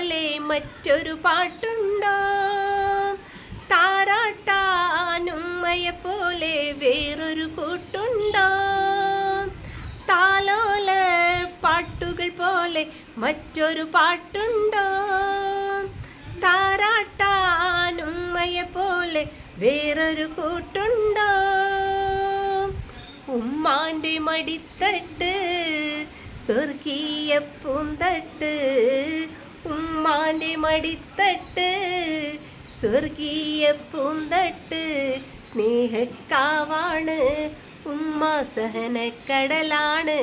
പോലെ മറ്റൊരു പാട്ടുണ്ടോ? താരാട്ടാനുമ്മയെ പോലെ വേറൊരു കൂട്ടുണ്ടോ? താലോല പാട്ടുകൾ പോലെ മറ്റൊരു പാട്ടുണ്ടോ? താരാട്ടാനുമ്മയെ പോലെ വേറൊരു കൂട്ടുണ്ടോ? ഉമ്മാൻ്റെ മടിത്തട്ട് സ്വർഗീയ പൂന്തട്ട്, ഉമ്മാൻ്റെ മടിത്തട്ട് സ്വർഗീയ പൂന്തട്ട്. സ്നേഹക്കാവാണ് ഉമ്മ സഹനക്കടലാണ്,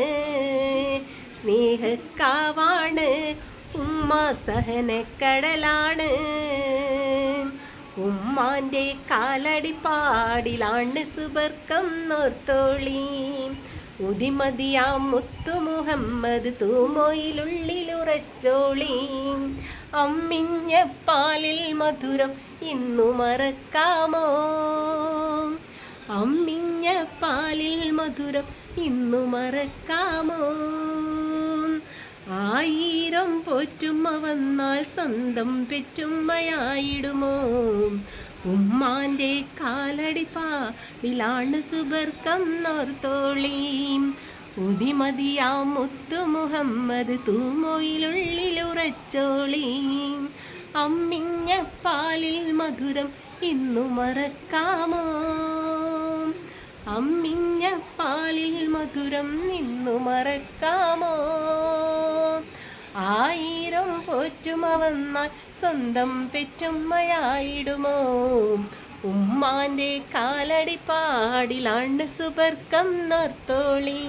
സ്നേഹക്കാവാണ് ഉമ്മ സഹനക്കടലാണ്. ഉമ്മാൻ്റെ കാലടിപ്പാടിലാണ് സുബർക്കം നോർത്തോളി. ഉദിമതിയാം മുത്തു മുഹമ്മദ് തൂമൊയിലുള്ളിലുറച്ചോളി. അമ്മിഞ്ഞ പാലിൽ മധുരം ഇന്നു മറക്കാമോ? അമ്മിഞ്ഞ പാലിൽ മധുരം ഇന്നു മറക്കാമോ? ആയിരം പോറ്റുമ്മ വന്നാൽ സ്വന്തം പെറ്റുമ്മയായിടുമോ? ഉമ്മാൻ്റെ കാലടിപ്പാടിലാണ് സുബർക്കം നോർത്തോളി. ഉദിമതിയാ മുത്തു മുഹമ്മദ് തൂമൊയിലുള്ളിലുറച്ചോളി. അമ്മിഞ്ഞ പാലിൽ മധുരം ഇന്നു മറക്കാമോ? അമ്മിഞ്ഞ പാലിൽ മധുരം ഇന്നു മറക്കാമോ? ആയിരം പോറ്റുമ വന്നാൽ സ്വന്തം പെറ്റുമ്മയായിടുമോ? ഉമ്മാൻ്റെ കാലടിപ്പാടിലാണ് സുബർക്കം നോർത്തോളി.